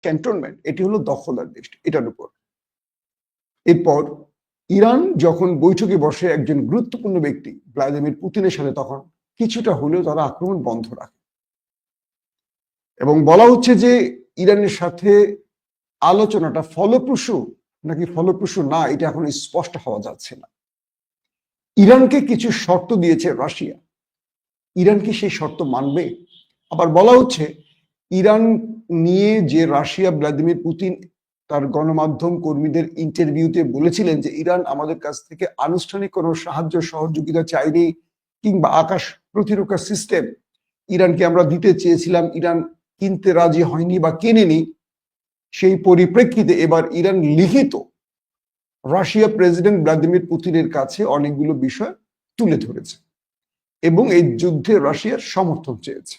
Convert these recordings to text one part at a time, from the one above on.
Cantonment, এটি হলো দখলদার দেশ এটার উপর। এরপর ইরান যখন বৈঠকে বসে একজন গুরুত্বপূর্ণ ব্যক্তি ভ্লাদিমির পুতিনের সাথে, তখন কিছুটা হলেও তারা আক্রমণ বন্ধ রাখে এবং বলা হচ্ছে যে ইরানের সাথে আলোচনাটা ফলপ্রসূ নাকি ফলপ্রসূ না, এটা এখন স্পষ্ট হওয়া যাচ্ছে না। ইরানকে কিছু শর্ত দিয়েছে রাশিয়া, ইরান কি সেই শর্ত মানবে? আবার বলা হচ্ছে ইরান নিয়ে যে রাশিয়া ভ্লাদিমির পুতিন তার গণমাধ্যম কর্মীদের ইন্টারভিউতে বলেছিলেন যে ইরান আমাদের কাছ থেকে আনুষ্ঠানিক কোনো সাহায্য সহযোগিতা চাইনি, কিংবা আকাশ প্রতিরক্ষা সিস্টেম ইরানকে আমরা দিতে চেয়েছিলাম, ইরান কিনতে রাজি হয়নি বা কেনেনি। সেই পরিপ্রেক্ষিতে এবার ইরান লিখিত রাশিয়া প্রেসিডেন্ট ভ্লাদিমির পুতিনের কাছে অনেকগুলো বিষয় তুলে ধরেছে এবং এই যুদ্ধে রাশিয়ার সমর্থন চেয়েছে।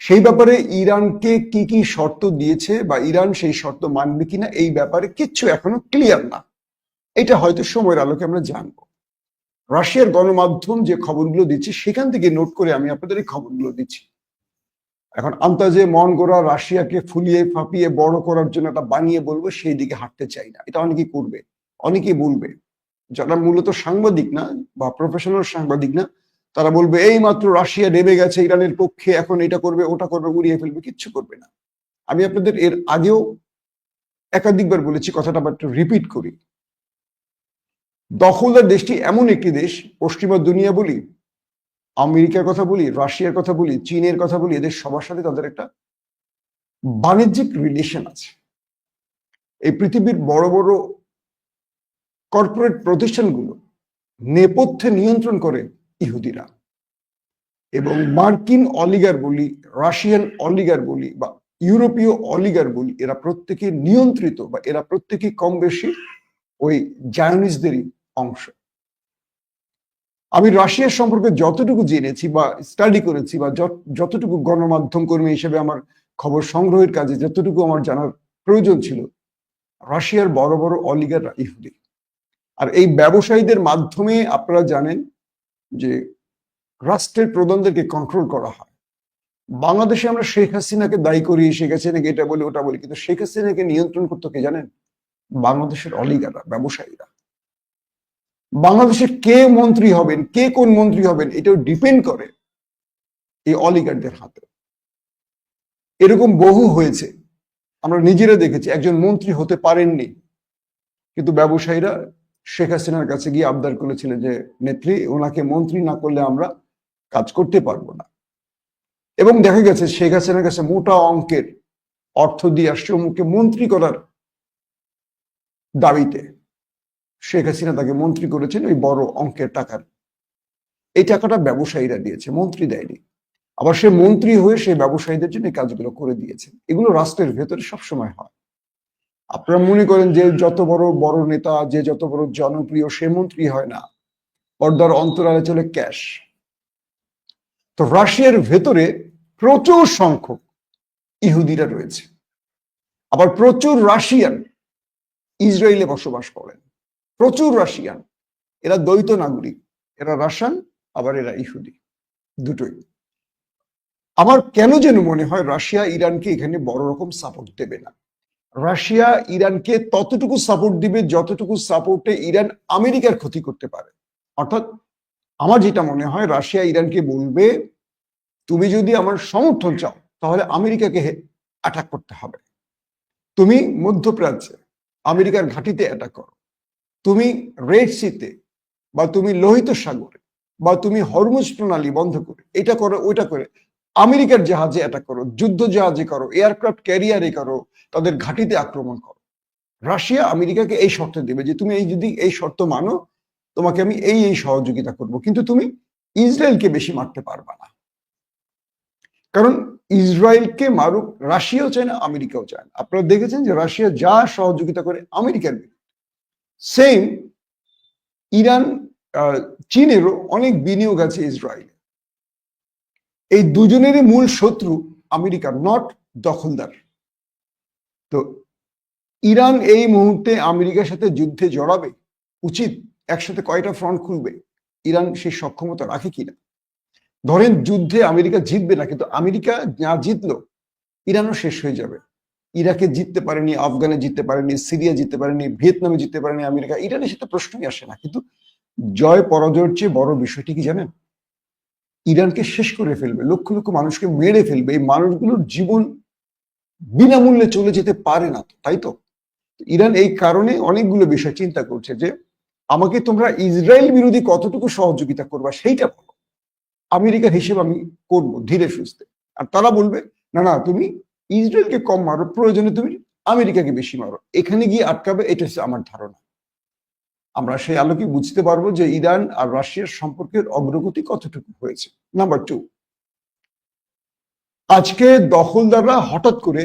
সেই ব্যাপারে ইরানকে কি কি শর্ত দিয়েছে বা ইরান সেই শর্ত মানবে কিনা, এই ব্যাপারে কিচ্ছু এখনো ক্লিয়ার না। এটা হয়তো সময়ের আলোকে আমরা জানবো। রাশিয়ার গণমাধ্যম যে খবরগুলো দিচ্ছে সেখান থেকে নোট করে আমি আপনাদের এই খবরগুলো দিচ্ছি। এখন আন্তাজে মন গড়া রাশিয়াকে ফুলিয়ে ফাঁপিয়ে বড় করার জন্য একটা বানিয়ে বলবো, সেই দিকে হাঁটতে চাই না। এটা অনেকেই করবে, অনেকেই বলবে, যারা মূলত সাংবাদিক না বা প্রফেশনাল সাংবাদিক না, তারা বলবে এই মাত্র রাশিয়া নেমে গেছে ইরানের পক্ষে, এখন এটা করবে ওটা করবে, উড়িয়ে ফেলবে। কিচ্ছু করবে না। আমি আপনাদের এর আগেও একাধিকবার বলেছি, কথাটা আবার একটু রিপিট করি। দখলদার দেশটি এমন একটি দেশ, পশ্চিমা দুনিয়া বলি, আমেরিকার কথা বলি, রাশিয়ার কথা বলি, চীনের কথা বলি, এদের সবার সাথে তাদের একটা বাণিজ্যিক রিলেশন আছে। এই পৃথিবীর বড় বড় কর্পোরেট প্রতিষ্ঠানগুলো নেপথ্যে নিয়ন্ত্রণ করে ইহুদিরা, এবং মার্কিন অলিগার বলি, রাশিয়ান অলিগার বলি বা ইউরোপীয় অলিগার বলি, এরা প্রত্যেকে নিয়ন্ত্রিত বা এরা প্রত্যেকে কম বেশি ওই জায়নিস্টদেরই অংশ। আমি রাশিয়ার সম্পর্কে যতটুকু জেনেছি বা স্টাডি করেছি বা যতটুকু গণমাধ্যম কর্মী হিসেবে আমার খবর সংগ্রহের কাজে যতটুকু আমার জানার প্রয়োজন ছিল, রাশিয়ার বড় বড় অলিগাররা ইহুদি। আর এই ব্যবসায়ীদের মাধ্যমে আপনারা জানেন যে রাষ্ট্রের প্রধানদেরকে কন্ট্রোল করা হয়। বাংলাদেশে আমরা শেখ হাসিনাকে দায়ী করি, শেখ হাসিনাকে এটা বলি ওটা বলি, কিন্তু শেখ হাসিনাকে নিয়ন্ত্রণ করতে কে জানেন? বাংলাদেশের অলিগাররা, ব্যবসায়ীরা। বাংলাদেশে কে মন্ত্রী হবেন, কে কোন মন্ত্রী হবেন, এটাও ডিপেন্ড করে এই অলিগারদের হাতে। এরকম বহু হয়েছে, আমরা নিজেরা দেখেছি, একজন মন্ত্রী হতে পারেননি, কিন্তু ব্যবসায়ীরা শেখ হাসিনার কাছে গিয়ে আবদার করেছিলেন যে নেত্রী, ওনাকে মন্ত্রী না করলে আমরা কাজ করতে পারবো না। এবং দেখা গেছে শেখ হাসিনার কাছে মোটা অঙ্কের অর্থ দিয়ে আসছে অমুককে মন্ত্রী করার দাবিতে। শেখ হাসিনা তাকে মন্ত্রী করেছেন ওই বড় অঙ্কের টাকার। এই টাকাটা ব্যবসায়ীরা দিয়েছে, মন্ত্রী দেয়নি। আবার সে মন্ত্রী হয়ে সে ব্যবসায়ীদের জন্য এই কাজগুলো করে দিয়েছে। এগুলো রাষ্ট্রের ভেতরে সবসময় হয়। আপনারা মনে করেন যে যত বড় বড় নেতা, যে যত বড় জনপ্রিয়, সে মন্ত্রী হয় না, পর্দার অন্তরালে চলে ক্যাশ। তো রাশিয়ার ভেতরে প্রচুর সংখ্যক ইহুদিরা রয়েছে, আবার প্রচুর রাশিয়ান ইসরায়েলে বসবাস করেন, প্রচুর রাশিয়ান। এরা দ্বৈত নাগরিক, এরা রাশিয়ান আবার এরা ইহুদি, দুটোই। আমার কেন যেন মনে হয় রাশিয়া ইরানকে এখানে বড় রকম সাপোর্ট দেবে না। রাশিয়া ইরানকে ততটুকু সাপোর্ট দিবে যতটুকু সাপোর্টে ইরান আমেরিকার ক্ষতি করতে পারে। অর্থাৎ আমার যেটা মনে হয়, রাশিয়া ইরানকে বলবে তুমি যদি আমার সমর্থন চাও তাহলে আমেরিকাকে অ্যাটাক করতে হবে। তুমি মধ্যপ্রাচ্যে আমেরিকার ঘাঁটিতে অ্যাটাক করো, তুমি রেড সিতে বা তুমি লোহিত সাগরে বা তুমি হরমুজ প্রণালী বন্ধ করে এটা করো ওইটা করে আমেরিকার জাহাজে অ্যাটাক করো, যুদ্ধ জাহাজে করো, এয়ারক্রাফট ক্যারিয়ারে করো, তাদের ঘাঁটিতে আক্রমণ করো। রাশিয়া আমেরিকাকে এই শর্ত দেবে যে তুমি যদি এই শর্ত মানো, তোমাকে আমি এই সহযোগিতা করব, কিন্তু তুমি ইসরায়েলকে বেশি মারতে পারবা না। কারণ ইসরায়েলকে মারুক রাশিয়াও চায় না, আমেরিকাও চায় না। আপনারা দেখেছেন যে রাশিয়া যা সহযোগিতা করে আমেরিকার বিরুদ্ধে, সেম ইরান চীনেরও অনেক বিনিয়োগ আছে ইসরায়েলে। এই দুজনেরই মূল শত্রু আমেরিকা, নট দখলদার। তো ইরান এই মুহূর্তে আমেরিকার সাথে যুদ্ধে জড়াবে উচিত, একসাথে কয়টা ফ্রন্ট খুলবে, ইরান সেই সক্ষমতা রাখে কিনা। ধরেন যুদ্ধে আমেরিকা জিতবে না, কিন্তু আমেরিকা না জিতলো ইরানও শেষ হয়ে যাবে। ইরাকে জিততে পারেনি, আফগানে জিততে পারেনি, সিরিয়া জিততে পারেনি, ভিয়েতনামে জিততে পারেনি আমেরিকা, ইরানের সাথে প্রশ্নই আসে না। কিন্তু জয় পরাজয়ের চেয়ে বড় বিষয়টি কি জানেন? ইরানকে শেষ করে ফেলবে, লক্ষ লক্ষ মানুষকে মেরে ফেলবে, এই মানুষগুলোর জীবন বিনামূল্যে চলে যেতে পারে না, তাই তো? ইরান এই কারণে অনেকগুলো বিষয় চিন্তা করছে যে আমাকে তোমরা ইসরায়েল বিরোধী কতটুকু সহযোগিতা করবা সেইটা বলো, আমেরিকার হিসেব আমি করবো ধীরে সুস্থে। আর তারা বলবে না না, তুমি ইসরায়েলকে কম মারো, প্রয়োজনে তুমি আমেরিকাকে বেশি মারো, এখানে গিয়ে আটকাবে। এটা হচ্ছে আমার ধারণা। আমরা সেই আলোকে বুঝতে পারবো যে ইরান আর রাশিয়ার সম্পর্কের অগ্রগতি কতটুকু হয়েছে। নাম্বার 2, আজকে দখলদাররা হঠাৎ করে